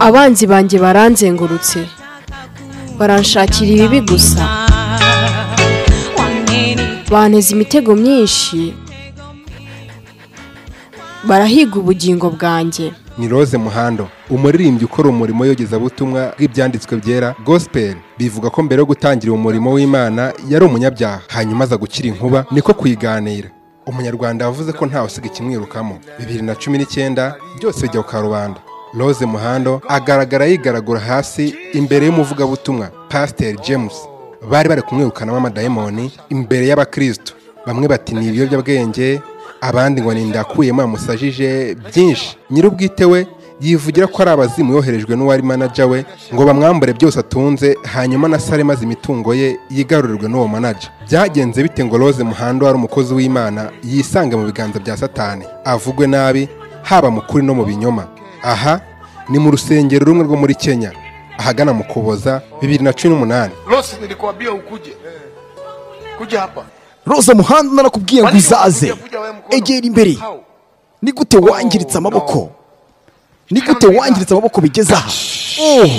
abanzi banjye baranzengurutse baranshakira ibibi gusa banteze imitego myinshi barahiga ubugingo bwanjye. Ni Rose Muhando, umuririmbyi ukora umurimo yogezabutumwa bw'ibyanditswe byera gospel. Bivuga ko mbere yo gutangira umurimo w'Imana yari umunyabyaha, hanyuma aza gukira inkuba niko kuyiganira. Umunyarwanda yavuze ko ntawe usiga ikimwirukamo. 2019 byose bijya ku karubanda. Rose Muhando agaragara yigaragura hasi imbere y'umuvugabutumwa Pastor James. Bari kumwirukanamo amadayimoni imbere y'abakristo. Bamwe bati ni ibiyobyabwenge, abandi ngo nindakuyemo amusajije byinshi. Nyirubwite we yivugira ko ari abazimu yoherejwe n'uwari manager we ngo bamwambure byose atunze, hanyuma na sare maze imitungo ye yigarurirwe n'uwo manager. Byagenze bite ngo Rose Muhando ari umukozi w'Imana yisange mu biganza bya Satani, avugwe nabi haba mu kuri no mu binyoma? Aha ni mu rusengero rumwe rwo muri Kenya ahagana mu Kuboza 2018. Rose, nilikwambia ukuje. Kuja hapa. Rose Muhando narakubwiye ngo uzaze. Egera imbere. Ni gute wangiritse amaboko? Ni gute wangiritse amaboko bigeze aha? Oh,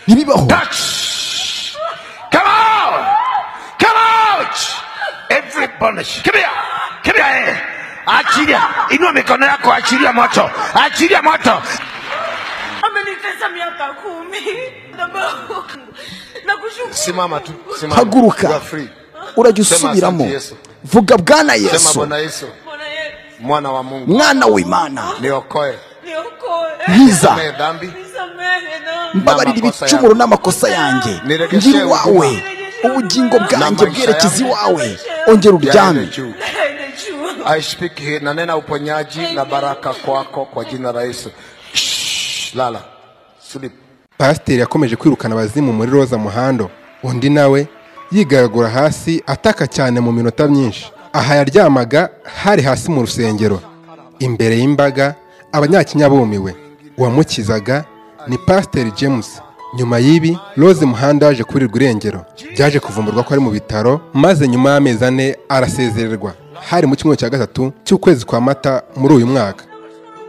nibibaho. Come on. Come out. Everybody. Come here. Come here. Achilia. Inua mikono yako, achilia moto. Achilia moto. Amenitesa miaka 10. Nakushukuru. Simama tu. Simama. Haguruka. Urajya usubiramo. Vuga Bwana Yesu. Sema Bwana Yesu. Mwana wa Mungu. Mwana w'Imana. Niokoe. Nkiza. Dhambi. Mbabarira ibicumuro n'amakosa yanjye. Ngira wawe. Ubugingo bwanjye bwerekeza iwawe. Ongera uryame. I speak here, nanena uponyaji na baraka kwako kwa jina la Yesu. Lala. Sleep. Pastor yakomeje kwirukana abazimu muri Rose Muhando. Undi nawe yigaragura hasi ataka cyane mu minota myinshi. Aha yaryamaga hari hasi mu rusengero imbere y'imbaga, abanyakinya bumiwe. Uwamukizaga ni Pastor James. Nyuma y'ibi Rose Muhando yaje kurirwa irengero. Byaje kuvumburwa ko ari mu bitaro, maze nyuma y'amezi 4 arasezererwa. Hari mu cyumweru cya gatatu cy'ukwezi kwa Mata muri uyu mwaka.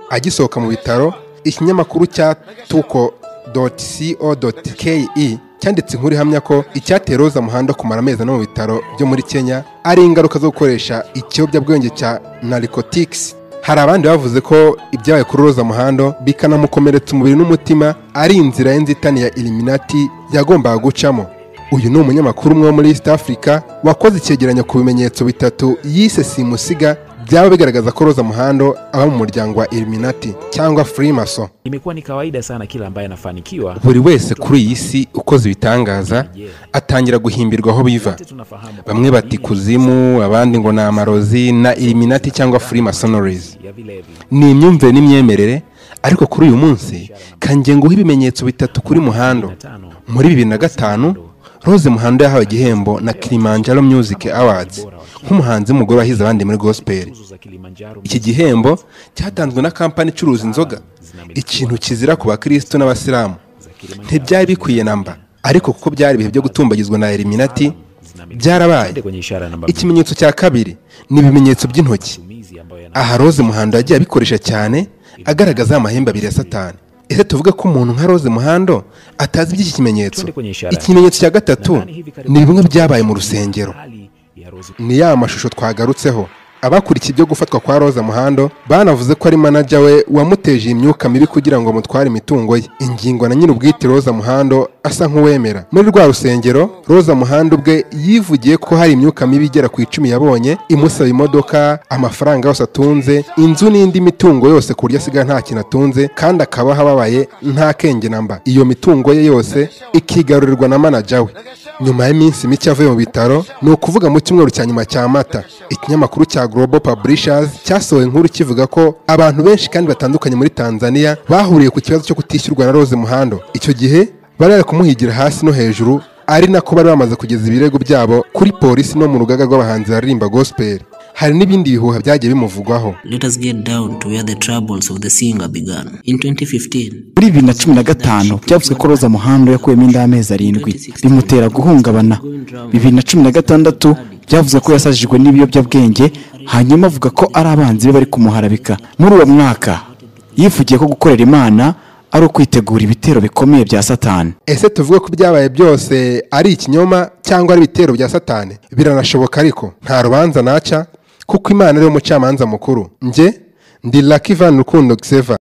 Agisohoka mu bitaro, ikinyamakuru cya tuko.co.ke cyanditse inkuru ihamya ko icyateye Rose Muhando kumara amezi no mu bitaro byo muri Kenya ari ingaruka zo gukoresha ikiyobyabwenge cya narcotics. Hari abandi bavuze ko ibyabaye kuri Rose Muhando bikanamukomeretsa umubiri n'umutima ari inzira y'inzitane ya Illuminati yagombaga gucamo. Uyu ni umunyamakuru umwe muri East Africa wakoze icyegeranyo ku bimenyetso bitatu yise simusiga byaba bigaragaza ko Rose Muhando aba mu muryango wa Illuminati cyangwa Freemason. Imekuwa ni kawaida sana kila ambaye anafanikiwa. Buri wese kuri iyi si ukoze ibitangaza atangira guhimbirwa aho biva. Bamwe bati kuzimu, abandi ngo na amarozi na Illuminati cyangwa Freemasonries. Ni imyumvire n'imyemerere, ariko kuri uyu munsi kanjye ngo ibimenyetso bitatu kuri Muhando. Muri 2005 Rose Muhando yahawe igihembo na Kilimanjaro Music Awards nk'umuhanzi w'umugore wahize abandi muri gospel. Iki gihembo cyatanzwe na kampani icuruza inzoga, ikintu kizira ku bakristo n'abasilamu. Ntibyari bikwiye namba, ariko kuko byari ibihe byo gutumbagizwa na Illuminati byarabaye. Ikimenyetso cya kabiri ni ibimenyetso by'intoki. Aha Rose Muhando yagiye abikoresha cyane agaragaza amahembe abiri ya Satani. Ese tuvuga ko umuntu nka Rose Muhando atazi iby'iki kimenyetso? Ikimenyetso cya gatatu ni bimwe byabaye mu rusengero. Ni ya mashusho twagarutseho. Abakurikiye ibyo gufatwa kwa Rose Muhando banavuze ko ari manager we wamuteje imyuka mibi kugira ngo mutware imitungo ye. Ingingo na nyirubwite Rose Muhando asa nk'uwemera. Muri rwa rusengero Rose Muhando ubwe yivugiye ko hari imyuka mibi igera ku 10 yabonye imusaba imodoka, amafaranga yose atunze, inzu n'indi mitungo yose kurya asiga nta kintu atunze, kandi akaba hababaye nta kenge namba. Iyo mitungo ye yose ikigarurirwa na manager we. Nyuma y'iminsi mike avuye mu bitaro, ni ukuvuga mu cyumweru cya nyuma cya Mata, ikinyamakuru cya Global Publishers cyasohoye inkuru kivuga ko abantu benshi kandi batandukanye muri Tanzania bahuriye ku kibazo cyo kutishyurwa na Rose Muhando. Icyo gihe bari kumuhigira hasi no hejuru, ari nako bari bamaze kugeza ibirego byabo kuri polisi no mu rugaga rw'abahanzi baririmba gospel. Hari n'ibindi bihuha byagiye bimuvugwaho. Let us get down to where the troubles of the singer began. In 2015, muri 2015 byavuzwe ko Rose Muhando yakuyemo inda y'amezi 7 bimutera guhungabana. 2016 byavuze ko yasajijwe n'ibiyobyabwenge, hanyuma avuga ko ari abanzi be bari kumuharabika. Muri uwo mwaka yifugiye ko gukorera Imana ari ukwitegura ibitero bikomeye bya Satani. ese tuvuge ko byabaye byose ari ikinyoma cyangwa ari ibitero bya Satani? Biranashoboka, ariko nta rubanza naca kuko Imana ari umucamanza mukuru. Nge ndi Lucky Van Rukundo Xavier.